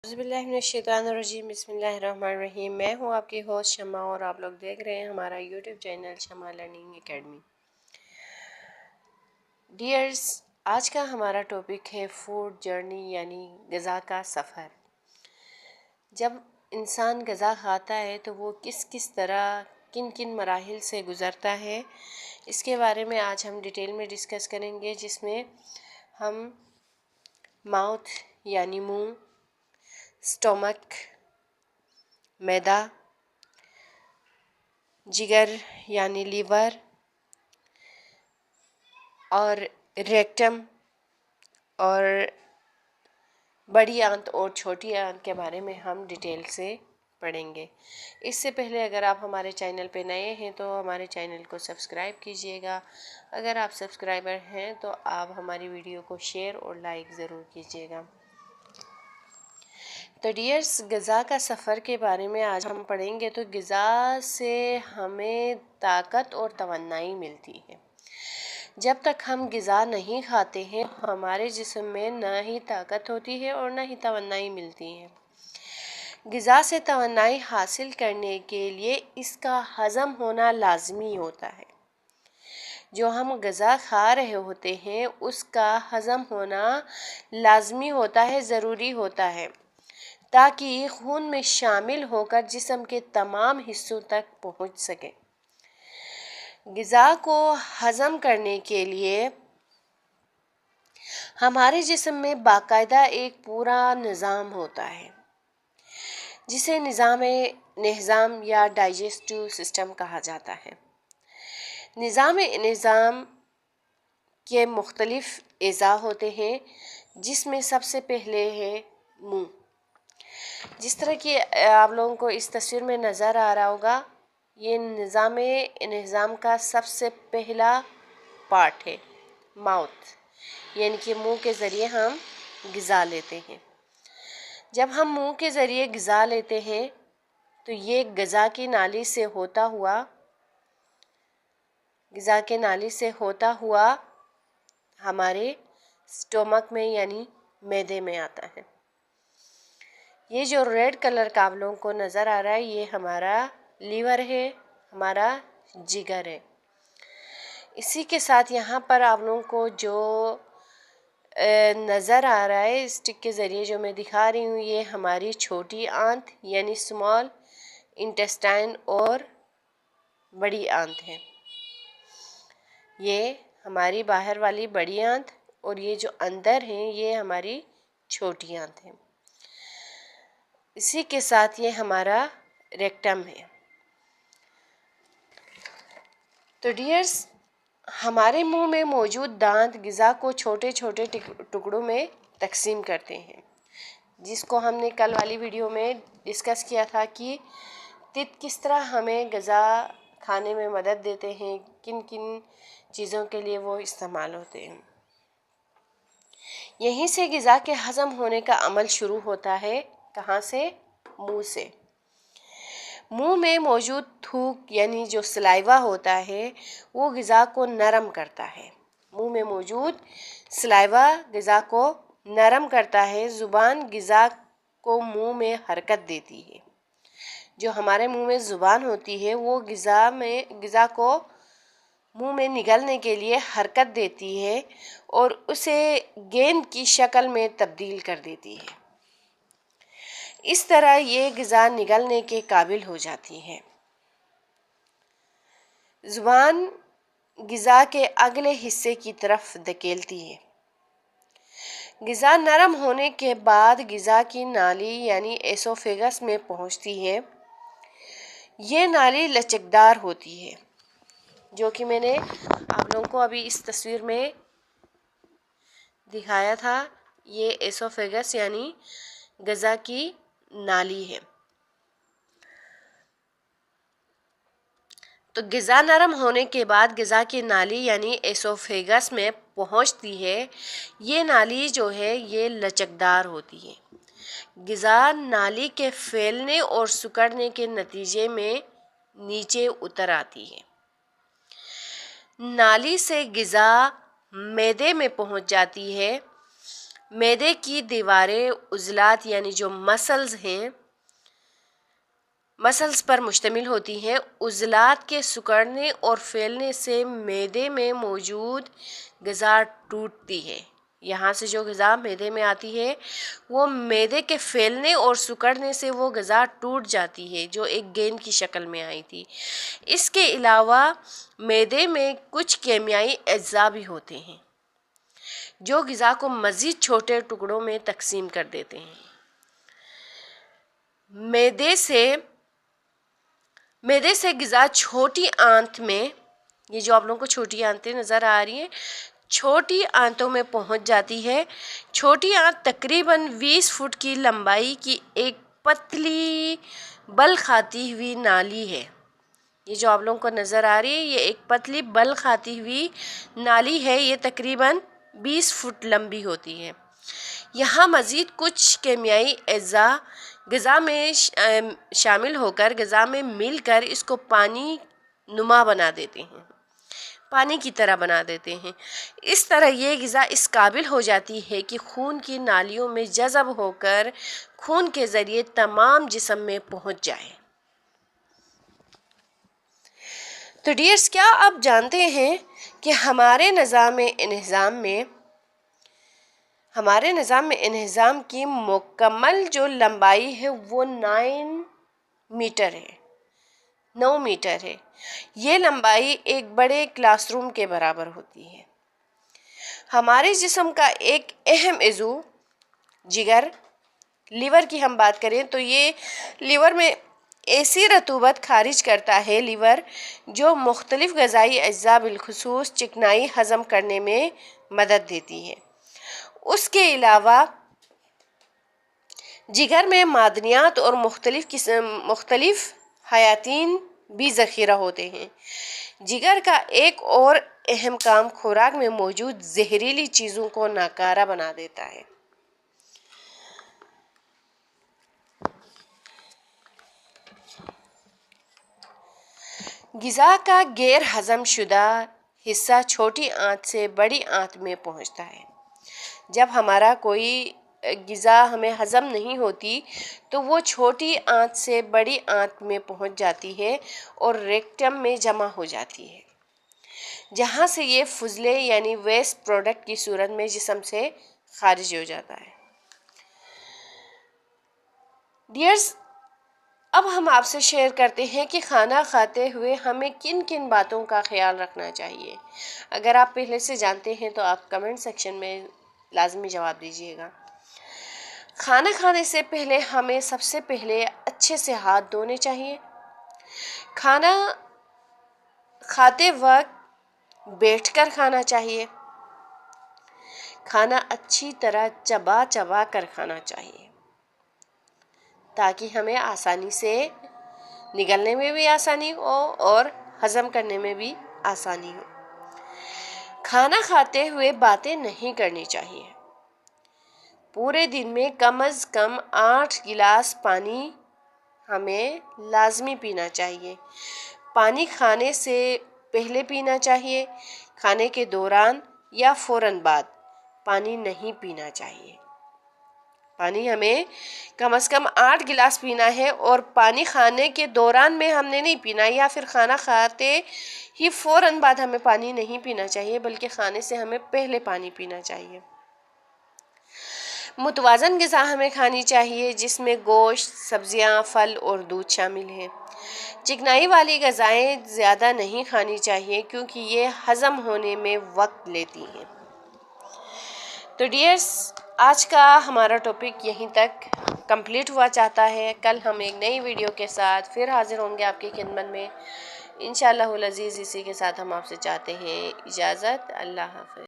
बिस्मिल्लाहिर्रहमानिर्रहीम बिस्मिल्लाहिर्रहमानिर्रहीम। मैं हूँ आपकी होस्ट शमा और आप लोग देख रहे हैं हमारा यूट्यूब चैनल शमा लर्निंग एकेडमी। डियर्स, आज का हमारा टॉपिक है फूड जर्नी यानी ग़िज़ा का सफ़र। जब इंसान ग़िज़ा खाता है तो वो किस किस तरह किन किन मराहिल से गुज़रता है, इसके बारे में आज हम डिटेल में डिस्कस करेंगे, जिसमें हम माउथ यानी मुंह, स्टोमक, मैदा, जिगर यानी लीवर और रेक्टम और बड़ी आंत और छोटी आंत के बारे में हम डिटेल से पढ़ेंगे। इससे पहले अगर आप हमारे चैनल पे नए हैं तो हमारे चैनल को सब्सक्राइब कीजिएगा। अगर आप सब्सक्राइबर हैं तो आप हमारी वीडियो को शेयर और लाइक ज़रूर कीजिएगा। तो डियर्स, ग़िज़ा का सफ़र के बारे में आज हम पढ़ेंगे। तो ग़िज़ा से हमें ताकत और तवन्नाई मिलती है। जब तक हम ग़िज़ा नहीं खाते हैं हमारे जिस्म में न ही ताकत होती है और न ही तवन्नाई मिलती है। ग़िज़ा से तवन्नाई हासिल करने के लिए इसका हज़म होना लाज़मी होता है। जो हम ग़िज़ा खा रहे होते हैं उसका हज़म होना लाज़मी होता है, ज़रूरी होता है, ताकि खून में शामिल होकर जिस्म के तमाम हिस्सों तक पहुंच सके। ग़िज़ा को हज़म करने के लिए हमारे जिस्म में बाकायदा एक पूरा निज़ाम होता है, जिसे निज़ाम या डाइजेस्टिव सिस्टम कहा जाता है। निज़ाम के मुख्तलिफ़ अज़ा होते हैं, जिसमें सबसे पहले है मुंह। जिस तरह कि आप लोगों को इस तस्वीर में नज़र आ रहा होगा, ये निज़ाम का सबसे पहला पार्ट है माउथ, यानी कि मुंह के ज़रिए हम ग़िज़ा लेते हैं। जब हम मुंह के ज़रिए ग़िज़ा लेते हैं तो ये ग़िज़ा की नाली से होता हुआ हमारे स्टोमक में यानी मैदे में आता है। ये जो रेड कलर का आप लोगों को नज़र आ रहा है, ये हमारा लीवर है, हमारा जिगर है। इसी के साथ यहाँ पर आप लोगों को जो नज़र आ रहा है स्टिक के ज़रिए जो मैं दिखा रही हूँ, ये हमारी छोटी आंत यानी स्मॉल इंटेस्टाइन और बड़ी आंत है। ये हमारी बाहर वाली बड़ी आंत और ये जो अंदर है ये हमारी छोटी आंत है। इसी के साथ ये हमारा रेक्टम है। तो डियर्स, हमारे मुंह में मौजूद दांत ग़िज़ा को छोटे छोटे टुकड़ों में तकसीम करते हैं, जिसको हमने कल वाली वीडियो में डिस्कस किया था कि तित किस तरह हमें ग़िज़ा खाने में मदद देते हैं, किन किन चीज़ों के लिए वो इस्तेमाल होते हैं। यहीं से ग़िज़ा के हज़म होने का अमल शुरू होता है। कहाँ से? मुंह से। मुंह में मौजूद थूक यानी जो सलाइवा होता है वो ग़िज़ा को नरम करता है। मुंह में मौजूद सलाइवा ग़िज़ा को नरम करता है। ज़ुबान ग़िज़ा को मुंह में हरकत देती है। जो हमारे मुंह में ज़ुबान होती है वो ग़िज़ा को मुंह में निगलने के लिए हरकत देती है और उसे गेंद की शक्ल में तब्दील कर देती है। इस तरह ये ग़िज़ा निगलने के काबिल हो जाती है। ज़ुबान ग़िज़ा के अगले हिस्से की तरफ धकेलती है। ग़िज़ा नरम होने के बाद ग़िज़ा की नाली यानी एसोफेगस में पहुंचती है। ये नाली लचकदार होती है, जो कि मैंने आप लोगों को अभी इस तस्वीर में दिखाया था। ये एसोफेगस यानी ग़िज़ा की नाली है। तो ग़िज़ा नरम होने के बाद ग़िज़ा की नाली यानी एसोफेगस में पहुंचती है। ये नाली जो है ये लचकदार होती है। ग़िज़ा नाली के फैलने और सिकुड़ने के नतीजे में नीचे उतर आती है। नाली से ग़िज़ा मैदे में पहुंच जाती है معدے کی دیواریں عضلات یعنی جو مسلز ہیں، مسلز پر مشتمل ہوتی ہیں۔ عضلات کے سکڑنے اور پھیلنے سے معدے میں موجود غذا ٹوٹتی ہے۔ یہاں سے جو غذا معدے میں آتی ہے وہ معدے کے پھیلنے اور سکڑنے سے وہ غذا ٹوٹ جاتی ہے جو ایک گیند کی شکل میں آئی تھی۔ اس کے علاوہ معدے میں کچھ کیمیائی اجزاء بھی ہوتے ہیں جو غذا کو مزید چھوٹے ٹکڑوں میں تقسیم کر دیتے ہیں۔ معدے سے غذا چھوٹی آنت میں، یہ جو آپ لوگوں کو چھوٹی آنتیں نظر آ رہی ہیں، چھوٹی آنتوں میں پہنچ جاتی ہے۔ چھوٹی آنت تقریباً 20 فٹ کی لمبائی کی ایک پتلی بل کھاتی ہوئی نالی ہے۔ یہ جو آپ لوگوں کو نظر آ رہی ہے یہ ایک پتلی بل کھاتی ہوئی نالی ہے، یہ تقریباً 20 فٹ لمبی ہوتی ہے۔ یہاں مزید کچھ کیمیائی اجزاء غذا میں شامل ہو کر غذا میں مل کر اس کو پانی نما بنا دیتے ہیں، پانی کی طرح بنا دیتے ہیں۔ اس طرح یہ غذا اس قابل ہو جاتی ہے کہ خون کی نالیوں میں جذب ہو کر خون کے ذریعے تمام جسم میں پہنچ جائے۔ تو ڈیئرز، کیا آپ جانتے ہیں کہ ہمارے نظام انہضام کی مکمل جو لمبائی ہے وہ 9 میٹر ہے۔ یہ لمبائی ایک بڑے کلاس روم کے برابر ہوتی ہے۔ ہمارے جسم کا ایک اہم عضو جگر، لیور کی ہم بات کریں تو یہ لیور میں ایسی رطوبت خارج کرتا ہے لیور جو مختلف غذائی اجزاء بالخصوص چکنائی ہضم کرنے میں مدد دیتی ہے۔ اس کے علاوہ جگر میں معدنیات اور مختلف حیاتین بھی ذخیرہ ہوتے ہیں۔ جگر کا ایک اور اہم کام خوراک میں موجود زہریلی چیزوں کو ناکارہ بنا دیتا ہے۔ غذا کا غیر ہضم شدہ حصہ چھوٹی آنت سے بڑی آنت میں پہنچتا ہے۔ جب ہمارا کوئی غذا ہمیں ہضم نہیں ہوتی تو وہ چھوٹی آنت سے بڑی آنت میں پہنچ جاتی ہے اور ریکٹم میں جمع ہو جاتی ہے، جہاں سے یہ فضلے یعنی ویسٹ پروڈکٹ کی صورت میں جسم سے خارج ہو جاتا ہے۔ ڈیئرز، اب ہم آپ سے شیئر کرتے ہیں کہ کھانا کھاتے ہوئے ہمیں کن کن باتوں کا خیال رکھنا چاہیے۔ اگر آپ پہلے سے جانتے ہیں تو آپ کمنٹ سیکشن میں لازمی جواب دیجیے گا۔ کھانا کھانے سے پہلے ہمیں سب سے پہلے اچھے سے ہاتھ دھونے چاہیے۔ کھانا کھاتے وقت بیٹھ کر کھانا چاہیے۔ کھانا اچھی طرح چبا چبا کر کھانا چاہیے تاکہ ہمیں آسانی سے نگلنے میں بھی آسانی ہو اور ہضم کرنے میں بھی آسانی ہو۔ کھانا کھاتے ہوئے باتیں نہیں کرنی چاہیے۔ پورے دن میں کم از کم 8 گلاس پانی ہمیں لازمی پینا چاہیے۔ پانی کھانے سے پہلے پینا چاہیے۔ کھانے کے دوران یا فوراً بعد پانی نہیں پینا چاہیے۔ پانی ہمیں کم از کم 8 گلاس پینا ہے اور پانی کھانے کے دوران میں ہم نے نہیں پینا یا پھر کھانا کھاتے ہی فوراً بعد ہمیں پانی نہیں پینا چاہیے بلکہ کھانے سے ہمیں پہلے پانی پینا چاہیے۔ متوازن غذا ہمیں کھانی چاہیے جس میں گوشت، سبزیاں، پھل اور دودھ شامل ہیں۔ چکنائی والی غذائیں زیادہ نہیں کھانی چاہیے کیونکہ یہ ہضم ہونے میں وقت لیتی ہیں۔ تو ڈیئرز، آج کا ہمارا ٹاپک یہیں تک کمپلیٹ ہوا چاہتا ہے۔ کل ہم ایک نئی ویڈیو کے ساتھ پھر حاضر ہوں گے آپ کی خدمت میں انشاءاللہ العزیز۔ اسی کے ساتھ ہم آپ سے چاہتے ہیں اجازت۔ اللہ حافظ۔